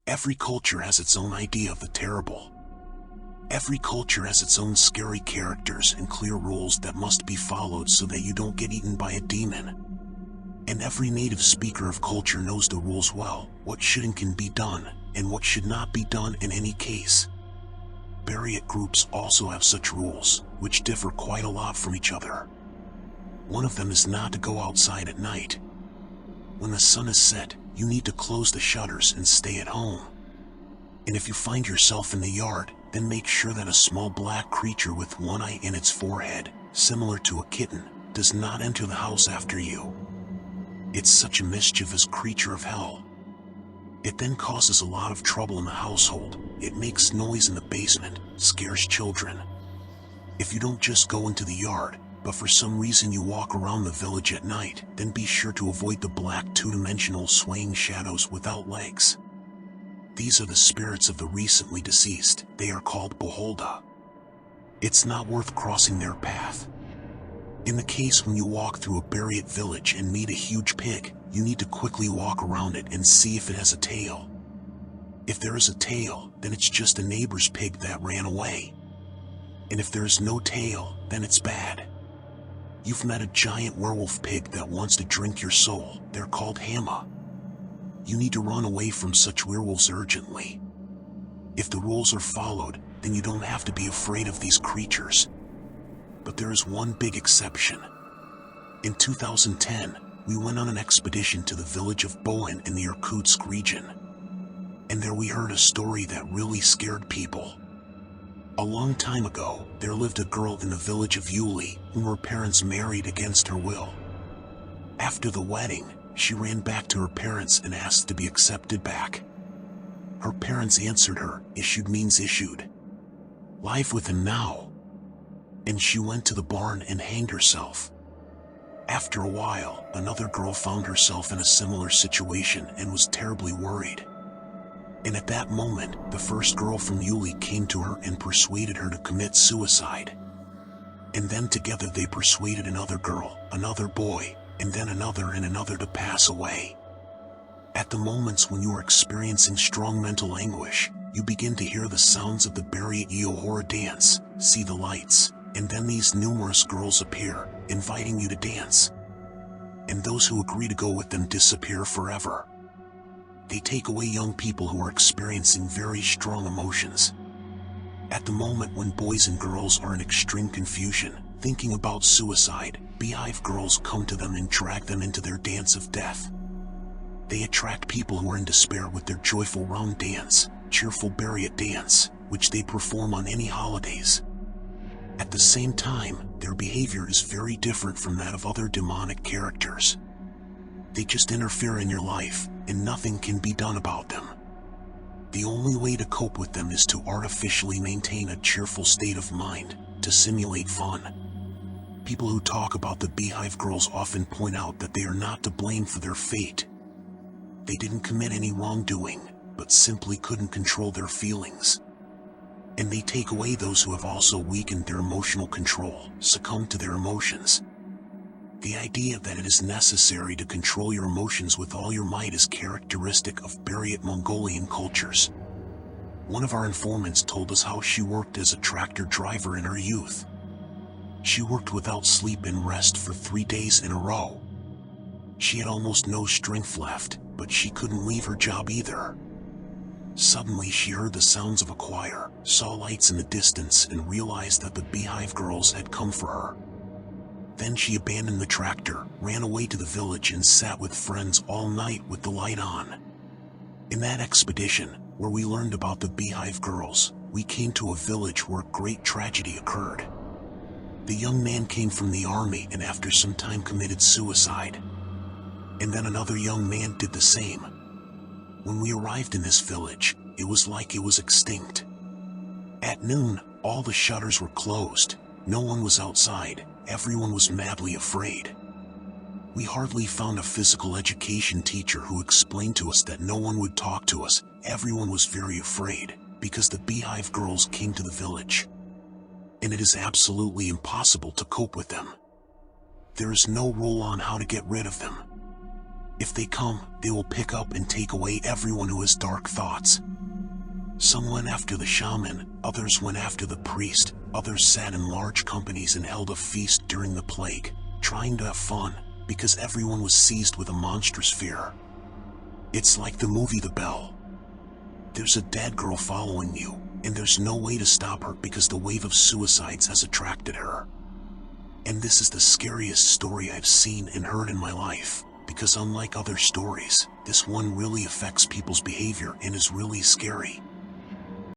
Every culture has its own idea of the terrible. Every culture has its own scary characters and clear rules that must be followed so that you don't get eaten by a demon. And every native speaker of culture knows the rules well, what should and can be done, and what should not be done in any case. Buried groups also have such rules, which differ quite a lot from each other. One of them is not to go outside at night. When the sun is set, you need to close the shutters and stay at home. And if you find yourself in the yard, then make sure that a small black creature with one eye in its forehead, similar to a kitten, does not enter the house after you. It's such a mischievous creature of hell. It then causes a lot of trouble in the household. It makes noise in the basement, scares children. If you don't just go into the yard, but for some reason you walk around the village at night, then be sure to avoid the black two-dimensional swaying shadows without legs. These are the spirits of the recently deceased. They are called Beholda. It's not worth crossing their path. In the case when you walk through a buried village and meet a huge pig, you need to quickly walk around it and see if it has a tail. If there is a tail, then it's just a neighbor's pig that ran away. And if there is no tail, then it's bad. You've met a giant werewolf pig that wants to drink your soul. They're called Hama. You need to run away from such werewolves urgently. If the rules are followed, then you don't have to be afraid of these creatures. But there is one big exception. In 2010, we went on an expedition to the village of Bowen in the Irkutsk region. And there we heard a story that really scared people. A long time ago, there lived a girl in the village of Yuli, whom her parents married against her will. After the wedding, she ran back to her parents and asked to be accepted back. Her parents answered her, "Issued means issued. Live with him now." And she went to the barn and hanged herself. After a while, another girl found herself in a similar situation and was terribly worried. And at that moment, the first girl from Yuli came to her and persuaded her to commit suicide. And then together they persuaded another girl, another boy, and then another and another to pass away. At the moments when you are experiencing strong mental anguish, you begin to hear the sounds of the buried Tru Horror dance, see the lights, and then these numerous girls appear, inviting you to dance. And those who agree to go with them disappear forever. They take away young people who are experiencing very strong emotions. At the moment when boys and girls are in extreme confusion, thinking about suicide, beehive girls come to them and drag them into their dance of death. They attract people who are in despair with their joyful round dance, cheerful buried dance, which they perform on any holidays. At the same time, their behavior is very different from that of other demonic characters. They just interfere in your life, and nothing can be done about them. The only way to cope with them is to artificially maintain a cheerful state of mind, to simulate fun. People who talk about the beehive girls often point out that they are not to blame for their fate. They didn't commit any wrongdoing, but simply couldn't control their feelings. And they take away those who have also weakened their emotional control, succumbed to their emotions. The idea that it is necessary to control your emotions with all your might is characteristic of buried Mongolian cultures. One of our informants told us how she worked as a tractor driver in her youth. She worked without sleep and rest for 3 days in a row. She had almost no strength left, but she couldn't leave her job either. Suddenly she heard the sounds of a choir, saw lights in the distance, and realized that the beehive girls had come for her. Then she abandoned the tractor, ran away to the village, and sat with friends all night with the light on. In that expedition, where we learned about the beehive girls, we came to a village where great tragedy occurred. The young man came from the army and after some time committed suicide. And then another young man did the same. When we arrived in this village, it was like it was extinct. At noon, all the shutters were closed, no one was outside, everyone was madly afraid. We hardly found a physical education teacher who explained to us that no one would talk to us. Everyone was very afraid, because the beehive girls came to the village. And it is absolutely impossible to cope with them. There is no rule on how to get rid of them. If they come, they will pick up and take away everyone who has dark thoughts. Some went after the shaman, others went after the priest, others sat in large companies and held a feast during the plague, trying to have fun, because everyone was seized with a monstrous fear. It's like the movie The Bell. There's a dead girl following you, and there's no way to stop her because the wave of suicides has attracted her. And this is the scariest story I've seen and heard in my life, because unlike other stories, this one really affects people's behavior and is really scary.